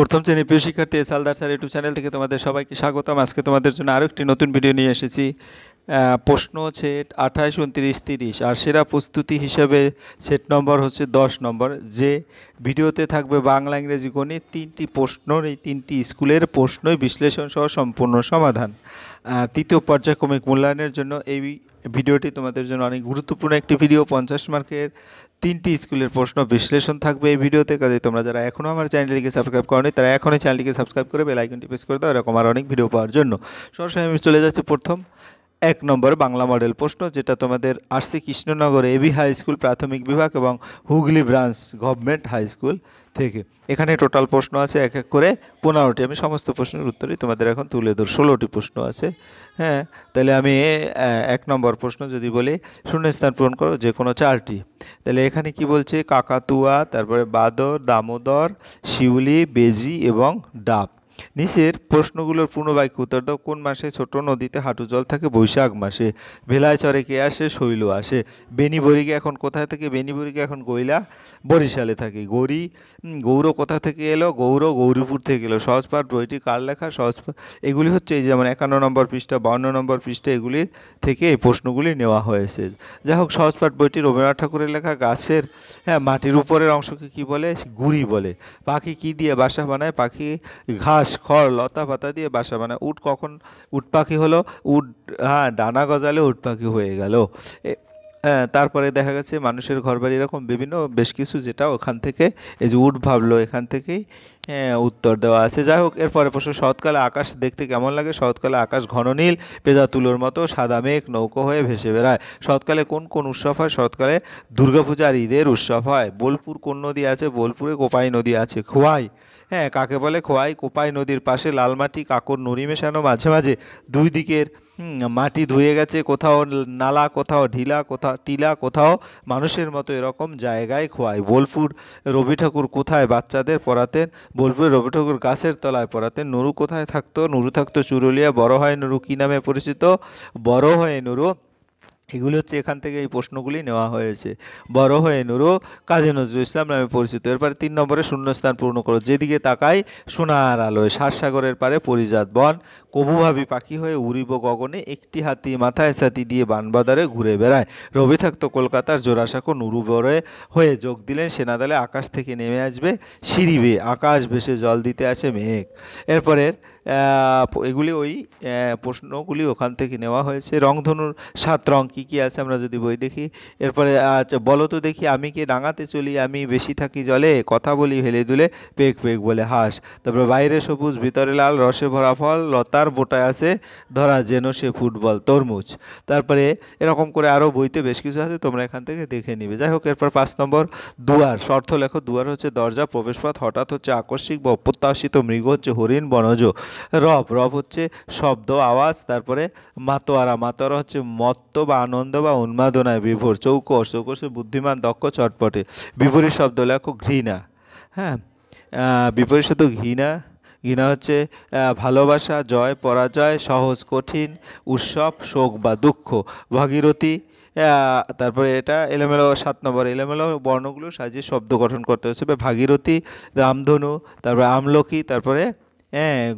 প্রথম শ্রেণীর প্রিয় শিক্ষার্থী সালদার স্যার ইউটিউব চ্যানেল থেকে তোমাদের সবাইকে স্বাগতম। আজকে তোমাদের জন্য আরও একটি নতুন ভিডিও নিয়ে এসেছি। প্রশ্ন সেট 28, 29, 30 আর সেরা প্রস্তুতি হিসেবে সেট নম্বর হচ্ছে 10 নম্বর। যে ভিডিওতে থাকবে বাংলা, ইংরেজি, গণিত তিনটি প্রশ্নর, এই তিনটি স্কুলের প্রশ্নই বিশ্লেষণ সহ সম্পূর্ণ সমাধান। তৃতীয় পর্যায়ক্রমিক মূল্যায়নের জন্য এই ভিডিওটি তোমাদের জন্য অনেক গুরুত্বপূর্ণ একটি ভিডিও। 50 মার্কের তিনটি স্কুলের প্রশ্ন বিশ্লেষণ থাকবে এই ভিডিওতে। কাজে তোমরা যারা এখনও আমার চ্যানেলটিকে সাবস্ক্রাইব করোনি তারা এখনই চ্যানেলটিকে সাবস্ক্রাইব করে বেল আইকনটি প্রেস করে দাও এরকম আর অনেক ভিডিও পাওয়ার জন্য। সরাসরি আমি চলে যাচ্ছি প্রথম 1 নম্বর বাংলা মডেল প্রশ্ন, যেটা তোমাদের আসছে কৃষ্ণনগর এবি হাই স্কুল প্রাথমিক বিভাগ এবং Hooghly branch government high school থেকে। এখানে টোটাল প্রশ্ন আছে এক এক করে 15টি। আমি সমস্ত প্রশ্নের উত্তরই তোমাদের এখন তুলে ধর। 16টি প্রশ্ন আছে। হ্যাঁ, তাহলে আমি 1 নম্বর প্রশ্ন যদি বলি শূন্যস্থান পূরণ করো যে কোনো 4টি। তাহলে এখানে কি বলছে? কাকাতুয়া, তারপরে বাদর, দামোদর, শিউলি, বেজি এবং ডাব। নিচের প্রশ্নগুলোর পূর্ণ বাক্য উত্তর দাও। কোন মাসে ছোট নদীতে হাঁটু জল থাকে? বৈশাখ মাসে। ভেলায় চরে কে আসে? শৈল আসে। বেনিবরিকে এখন কোথায় থেকে? বেনিবরিকে এখন গইলা বরিশালে থাকে। গৌর কোথা থেকে এলো? গৌরীপুর থেকে এলো। সহজপাঠ বইটি কার লেখা? সহজপাঠ এগুলি হচ্ছে এই যেমন 51 নম্বর পৃষ্ঠা, 52 নম্বর পৃষ্ঠা, এগুলির থেকে এই প্রশ্নগুলি নেওয়া হয়েছে। যাই হোক, সহজপাঠ বইটি রবীন্দ্রনাথ ঠাকুরের লেখা। গাছের মাটির উপরের অংশকে কি বলে? গুড়ি বলে। পাখি কি দিয়ে বাসা বানায়? পাখি ঘাস, খড়, লতা পাতা দিয়ে বাসা বানায়। উট কখন উট পাখি হলো? উট ডানা গজালে উট পাখি হয়ে গেল। তারপরে দেখা গেছে মানুষের ঘরবাড়ি, এরকম বিভিন্ন বেশ কিছু, যেটা ওখান থেকে এই যে উট ভাবলো এখান থেকেই উত্তর দেওয়া আছে। যাই হোক, এরপরে প্রশ্ন শরৎকালে আকাশ দেখতে কেমন লাগে? শরৎকালে আকাশ ঘন নীল, পেঁজা তুলোর মতো, সাদা মেঘ নৌকো হয়ে ভেসে বেড়ায়। শরৎকালে কোন কোন উৎসব হয়? শরৎকালে দুর্গাপূজা আর ঈদের উৎসব হয়। বোলপুর কোন নদী আছে? বোলপুরে কোপাই নদী আছে। খোয়াই কাকে বলে? খোয়াই কোপাই নদীর পাশে লাল মাটি, কাকর নুড়ি মেশানো, মাঝে মাঝে দুই দিকের মাটি ধুয়ে গেছে, কোথাও নালা, কোথাও ঢিলা, কোথাও টিলা, কোথাও মানুষের মতো, এরকম জায়গায় খোয়াই। বোলপুর রবি ঠাকুর কোথায় বাচ্চাদের পড়াতেন? বোলপুরে রবি ঠাকুর গাছের তলায় পড়াতেন। নুরু কোথায় থাকতো? নুরু থাকতো চুরুলিয়া। বড় হয় নুরু কী নামে পরিচিত? বড় হয়ে নুরু। এগুলি হচ্ছে এখান থেকে এই প্রশ্নগুলি নেওয়া হয়েছে। বড় হয়ে নুরু কাজী নজরুল ইসলাম নামে পরিচিত। এরপরে 3 নম্বরে শূন্যস্থান পূর্ণ করো। যেদিকে তাকাই সোনার আলোয়। সাতসাগরের পারে পরিজাত বন। কবুভাবি পাখি হয়ে উড়িব গগনে। একটি হাতি মাথায় ছাতি দিয়ে বানবাদারে ঘুরে বেড়ায়। রবি থাকতো কলকাতার জোড়াসাঁকো। নুরু বড় হয়ে যোগ দিলেন সেনাদলে। আকাশ থেকে নেমে আসবে সিঁড়ি বেয়ে। আকাশ ভেসে জল দিতে আসে মেঘ। এরপরের এগুলি ওই প্রশ্নগুলি ওখান থেকে নেওয়া হয়েছে। রংধনুর 7 রং কী কী আছে আমরা যদি বই দেখি। এরপরে আচ্ছা বলো তো দেখি, আমি কে ডাঙাতে চলি, আমি বেশি থাকি জলে, কথা বলি হেলে দুলে, পেক পেক বলে হাঁস। তারপরে বাইরে সবুজ ভিতরে লাল, রসে ভরা ফল, লতার বোটায় আছে ধরা যেন সে ফুটবল, তরমুজ। তারপরে এরকম করে আরও বইতে বেশ কিছু আছে, তোমরা এখান থেকে দেখে নিবে। যাই হোক, এরপর 5 নম্বর দুয়ার। অর্থ লেখো। দুয়ার হচ্ছে দরজা, প্রবেশপথ। হঠাৎ হচ্ছে আকস্মিক বা অপ্রত্যাশিত। মৃগ হচ্ছে হরিণ, বনজ। রব হচ্ছে শব্দ, আওয়াজ। তারপরে মাতোয়ারা হচ্ছে মত্ত বা আনন্দ বা উন্মাদনায় বিভোর। চৌকস হচ্ছে বুদ্ধিমান, দক্ষ, চটপটে। বিপরীত শব্দ লেখো। ঘৃণা। বিপরীত শব্দ ঘৃণা হচ্ছে ভালোবাসা, জয়, পরাজয়, সহজ, কঠিন, উৎসব, শোক বা দুঃখ। ভাগীরথী। তারপরে এটা এলোমেলো। 7 নম্বর এলোমেলো বর্ণগুলো সাজিয়ে শব্দ গঠন করতে হচ্ছে। ভাগীরথী, রামধনু, তারপরে আমলকি, তারপরে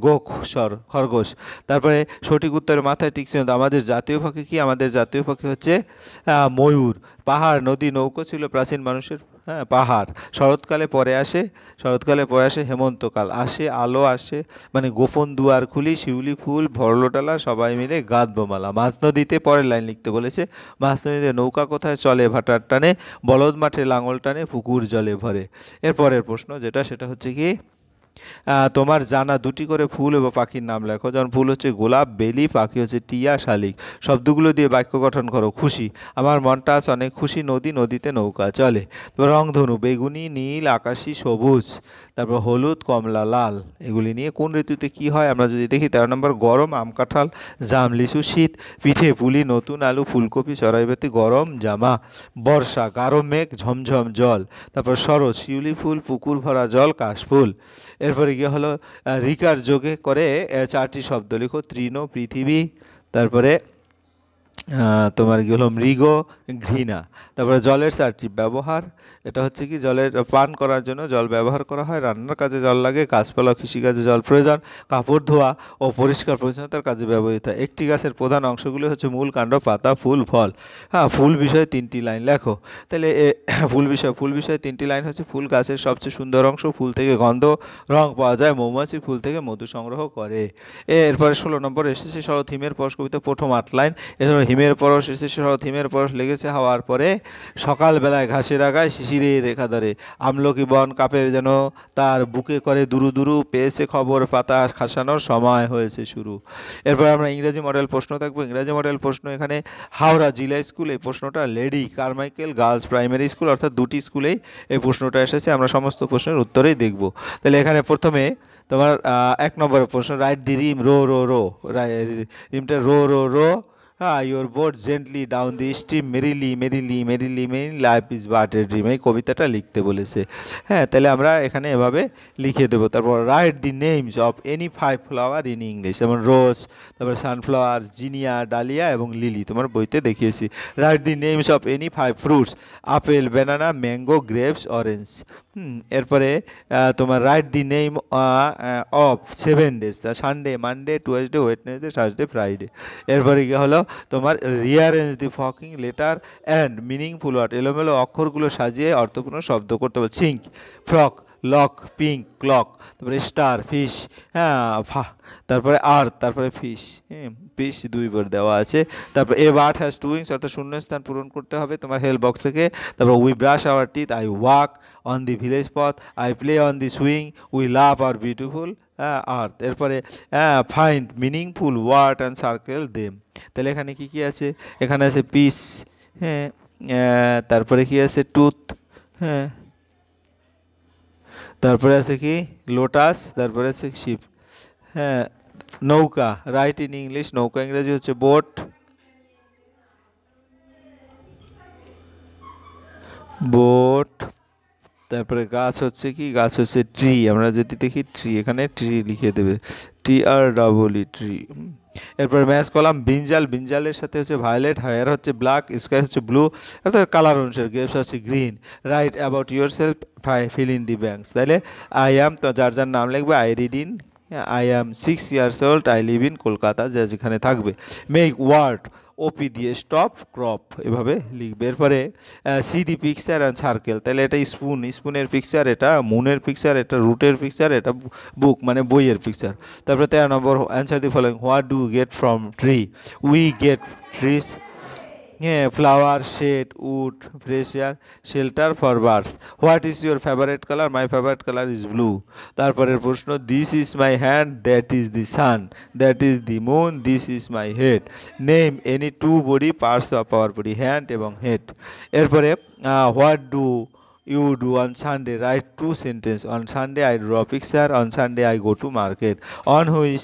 গোখর খরগোশ। তারপরে সঠিক উত্তরের মাথায় টিকছে না। আমাদের জাতীয় পাখি কি? আমাদের জাতীয় পাখি হচ্ছে ময়ূর। পাহাড়, নদী, নৌকো ছিল প্রাচীন মানুষের। পাহাড়। শরৎকালে পরে আসে হেমন্তকাল। আসে আলো, আসে মানে গোপন দুয়ার খুলি, শিউলি ফুল, ভরলোটালা, সবাই মিলে গাঁথবো মালা। মাঝ নদীতে, পরের লাইন লিখতে বলেছে, মাঝ নদীতে নৌকা কোথায় চলে? ভাটার টানে। বলদ মাঠে লাঙল টানে, পুকুর জলে ভরে। এরপরের প্রশ্ন সেটা হচ্ছে কি, তোমার জানা 2টি করে ফুল এবং পাখির নাম লেখো। যেমন ফুল হচ্ছে গোলাপ, বেলি, পাখি হচ্ছে টিয়া, শালিক। শব্দগুলো দিয়ে বাক্য গঠন করো। খুশি, আমার মনটা আছে অনেক খুশি। নদী, নদীতে নৌকা চলে। তারপর রংধনু, বেগুনি, নীল, আকাশি, সবুজ। তারপর হলুদ, কমলা, লাল। এগুলি নিয়ে কোন ঋতুতে কি হয় আমরা যদি দেখি। 13 নম্বর গরম, আম, কাঁঠাল, জাম, লিচু। শীত, পিঠে পুলি, নতুন আলু, ফুলকপি, চড়াইবাতি, গরম জামা। বর্ষা, গাঢ় মেঘ, ঝমঝম জল। তারপর শরৎ, শিউলি ফুল, পুকুর ভরা জল, কাশফুল। এরপরে গিয়ে হলো রিকার যোগে করে 4টি শব্দ লিখো। তৃণ, পৃথিবী, তারপরে তোমার কি হলো মৃগ, ঘৃণা। তারপরে জলের 4টি ব্যবহার, এটা হচ্ছে কি জলের পান করার জন্য জল ব্যবহার করা হয়, রান্নার কাজে জল লাগে, গাছপালা কৃষিকাজে জল প্রয়োজন, কাপড় ধোয়া ও পরিষ্কার পরিচ্ছন্নতার কাজে ব্যবহৃত হয়। একটি গাছের প্রধান অংশগুলি হচ্ছে মূল, কাণ্ড, পাতা, ফুল, ফল। হ্যাঁ, ফুল বিষয়ে 3টি লাইন লেখো। তাহলে ফুল বিষয়ে 3টি লাইন হচ্ছে ফুল গাছের সবচেয়ে সুন্দর অংশ, ফুল থেকে গন্ধ রং পাওয়া যায়, মৌমাছি ফুল থেকে মধু সংগ্রহ করে। এরপরে 16 নম্বর এসেছে শরৎ হিমের পরশ কবিতা প্রথম 8 লাইন। এছাড়াও হিমের পরশ এসেছে শরৎ হিমের পরশ লেগেছে হওয়ার পরে সকালবেলায় ঘাসের আগায় শিশিরের রেখা ধরে, আমলকি বন কাঁপে যেন তার বুকে করে দুরু দুরু, পেয়েছে খবর পাতা খাসানোর সময় হয়েছে শুরু। এরপর আমরা ইংরেজি মডেল প্রশ্ন থাকবো। ইংরেজি মডেল প্রশ্ন এখানে হাওড়া জিলা স্কুল, এই প্রশ্নটা lady Carmichael girls primary school অর্থাৎ 2টি স্কুলেই এই প্রশ্নটা এসেছে। আমরা সমস্ত প্রশ্নের উত্তরেই দেখব। তাহলে এখানে প্রথমে তোমার 1 নম্বরের প্রশ্ন, write the rhyme row row row, রিমটা রো রো রো, হ্যাঁ, your boat gently down the stream, merrily merrily merrily merrily life is but a dream, এই কবিতাটা লিখতে বলেছে। হ্যাঁ, তাহলে আমরা এখানে এভাবে লিখে দেবো। তারপর write the names of any 5 flower in English, যেমন রোজ, তারপরে সানফ্লাওয়ার, জিনিয়া, ডালিয়া এবং লিলি, তোমার বইতে দেখিয়েছি। Write the names of any 5 fruits, apple, banana, mango, grapes, orange. এরপরে তোমার write the name of 7 days, Sunday, Monday, Tuesday, Wednesday, Thursday, Friday. এরপরে কি হলো তোমার rearrange the fucking letter and meaningful word, এলোমেলো অক্ষরগুলো সাজিয়ে অর্থপূর্ণ শব্দ করতে হবে। Sink, frock, lock, pink, clock, তারপরে স্টার, ফিশ, হ্যাঁ, তারপরে আর্থ, তারপরে ফিশ, ফিশ 2 বার দেওয়া আছে। তারপর এ বার্ড হ্যাজ 2 উইংস, অর্থাৎ শূন্যস্থান পূরণ করতে হবে তোমার হেল্প বক্স থেকে। তারপর we brush our teeth, I walk on the village পথ, I play on the swing, we love our beautiful earth. এরপরে find meaningful word and circle them. তাহলে এখানে কি কি আছে? এখানে আছে পিস, হ্যাঁ, তারপরে কি আছে টুথ, হ্যাঁ, তারপরে আছে কি লোটাস, তারপরে আছে শিপ, হ্যাঁ, নৌকা, রাইট ইন ইংলিশ, নৌকা ইংরেজি হচ্ছে বোট, বোট। তারপরে গাছ হচ্ছে কি, গাছ হচ্ছে ট্রি, আমরা যদি দেখি ট্রি, এখানে ট্রি লিখে দেবে, TREE, ট্রি। এরপর ম্যাচ কলাম ব্রিঞ্জাল, ব্রিঞ্জালের সাথে হচ্ছে ভায়োলেট, হেয়ার হচ্ছে ব্ল্যাক, স্কাই হচ্ছে ব্লু, অর্থাৎ কালার অনুসারে, গ্রেপস হচ্ছে green. Right about your self, feel in the banks. তাহলে আই অ্যাম, তো যার যার নাম লিখবে, I read in, I am 6 years old, I live in Kolkata, যা যেখানে থাকবে। মেক ওয়ার্ড, ওপি দিয়ে স্টপ, ক্রপ, এভাবে লিখবে। এরপরে see the picture and circle, তাহলে এটা স্পুন, স্পুনের পিকচার, এটা মুনের পিকচার, এটা রুটের পিকচার, এটা বুক মানে বইয়ের পিকচার। তারপরে 13 নম্বর, answer the following, what do get from tree, we get trees, হ্যাঁ, flower, shade, wood, fresh air, shelter for birds. What is your favourite colour, my favourite colour is blue. তারপরের প্রশ্ন, this is my hand, that is the sun, that is the moon, this is my head. Name any 2 body parts of our body, hand এবং head. এরপরে what do you do on Sunday, write 2 sentence, on Sunday I draw picture, on Sunday I go to market. On which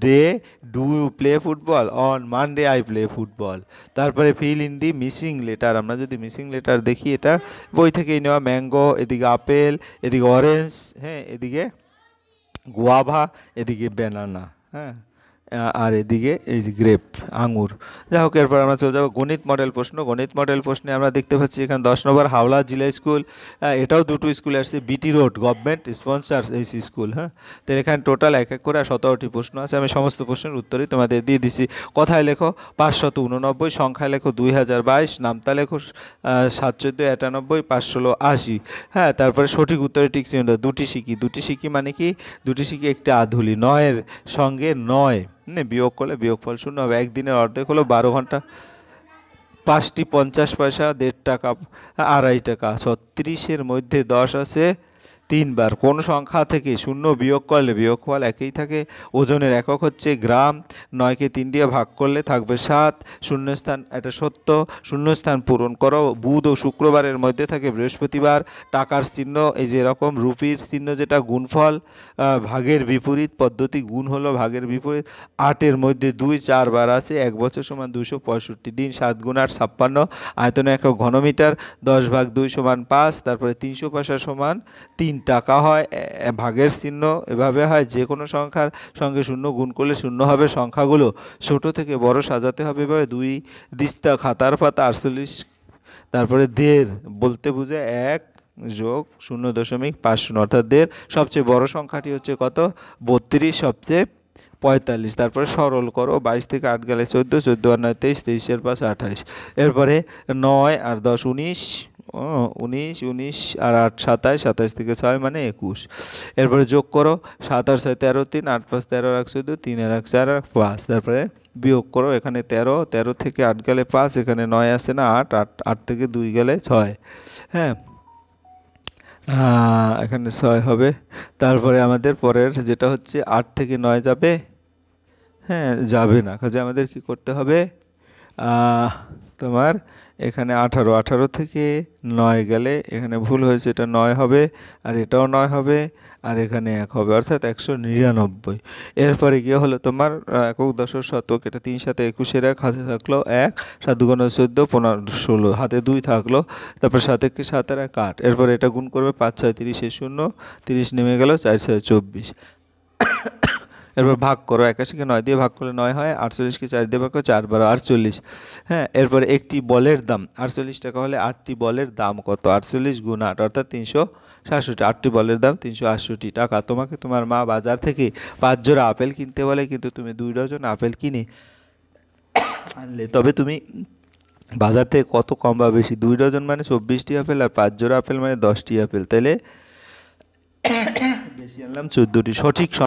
day do you play football, on Monday I play football. তারপরে fill in the missing letter, আমরা যদি missing letter দেখি, এটা বই থেকেই নেওয়া। Mango, এদিকে apple, এদিকে অরেঞ্জ, হ্যাঁ, এদিকে গুয়াভা, এদিকে ব্যানানা, হ্যাঁ, আর এদিকে এই যে গ্রেপ, আঙুর। যাই হোক, এরপর আমরা চলে যাবো গণিত মডেল প্রশ্ন। গণিত মডেল প্রশ্নে আমরা দেখতে পাচ্ছি এখানে 10 নম্বর হাওড়া জিলা স্কুল, এটাও 2টো স্কুল আসছে, বিটি রোড গভর্নমেন্ট স্পন্সার্স এই স্কুল। হ্যাঁ, তো এখানে টোটাল এক এক করে 17টি প্রশ্ন আছে। আমি সমস্ত প্রশ্নের উত্তরই তোমাদের দিয়ে দিছি। কথায় লেখো 589, সংখ্যায় লেখো 2022, নামতা লেখো 71491, 580। হ্যাঁ, তারপরে সঠিক উত্তরে টিক চিহ্ন দাও। দুটি শিখি, দুটি শিখি মানে কি, দুটি শিখি একটি আধুলি, 9-এর সঙ্গে 9 বিয়োগ করলে বিয়োগফল 0 হবে। একদিনের অর্ধেক হলো 12 ঘন্টা। 5টি 50 পয়সা, 1.5 টাকা, 2.5 টাকা। 36-এর মধ্যে 10 আছে 3 বার। কোন সংখ্যা থেকে 0 বিয়োগ করলে বিয়োগফল একই থাকে? ওজনের একক হচ্ছে গ্রাম। 9কে 3 দিয়ে ভাগ করলে থাকবে 7। শূন্যস্থান, এটা সত্য। শূন্যস্থান পূরণ করো। বুধ ও শুক্রবারের মধ্যে থাকে বৃহস্পতিবার। টাকার চিহ্ন এই যে এরকম, রুপির চিহ্ন যেটা গুণফল, ভাগের বিপরীত পদ্ধতি, গুণ হলো ভাগের বিপরীত। 8-এর মধ্যে 2 4 বার আছে। 1 বছর সমান 265 দিন। 7 গুণ 8 56। আয়তন একক ঘনমিটার। 10 ভাগ 2 সমান 5। তারপরে 300 পয়সা সমান 3 টাকা হয়, ভাগের চিহ্ন এভাবে হয় যে কোনো সংখ্যার সঙ্গে শূন্য গুণ করলে শূন্য হবে। সংখ্যাগুলো ছোট থেকে বড় সাজাতে হবে এভাবে। 2 দিস্তা খাতার পাতা 48, তারপরে দেড় বলতে বুঝে 1 যোগ 0.50, অর্থাৎ দেড়। সবচেয়ে বড় সংখ্যাটি হচ্ছে কত? 32, সবচেয়ে 45। তারপরে সরল করো, 22 থেকে 8 গেলে 14, 14 আর 9 23, 23 এর 5 28। এরপরে 9 আর 10 19, 19, 19 আর 8 27, 27 থেকে 6 মানে 21। এরপরে যোগ করো, 7 আর 6 13, 3 8 5 13 আর 1 14, 3 আর 1 4 আর 5। তারপরে বিয়োগ করো, এখানে 13, 13 থেকে 8 গেলে 5, এখানে 9 আছে না 8, 8 8 থেকে 2 গেলে 6। হ্যাঁ, এখানে 6 হবে। তারপরে আমাদের পরের যেটা হচ্ছে 8 থেকে 9 যাবে? হ্যাঁ, যাবে না। কাজে আমাদের কি করতে হবে? তোমার এখানে 18, 18 থেকে 9 গেলে এখানে ভুল হয়েছে, এটা 9 হবে, আর এটাও 9 হবে, আর এখানে 1 হবে, অর্থাৎ 199। এরপরে গিয়ে হলো তোমার একক, দশক, শতক, এটা 3 7 21 1, হাতে থাকলো 1, 7 গুণ 14, 15 16, হাতে 2 থাকলো, তারপর 7 1 7 আর 1 8। এরপর এটা গুণ করবে, 5 6 30 এ 0, 30 নেমে গেল, 4 6 24। এরপর ভাগ করো, 81কে 9 দিয়ে ভাগ করলে 9 হয়, 48কে 4 দিয়ে ভাগ করো, 4 12 48। হ্যাঁ, এরপরে একটি বলের দাম 48 টাকা হলে 8টি বলের দাম কত? 48 গুণ 8 অর্থাৎ 367। 8টি বলের দাম 368 টাকা। তোমাকে তোমার মা বাজার থেকে 5 জোড়া আপেল কিনতে বলে, কিন্তু তুমি 2 ডজন আপেল কিনে আনলে, তবে তুমি বাজার থেকে কত কম বা বেশি? 2 ডজন মানে 24টি আপেল, আর 5 জোড়া আপেল মানে 10টি আপেল, তাহলে বেশি আনলাম 14টি। সঠিক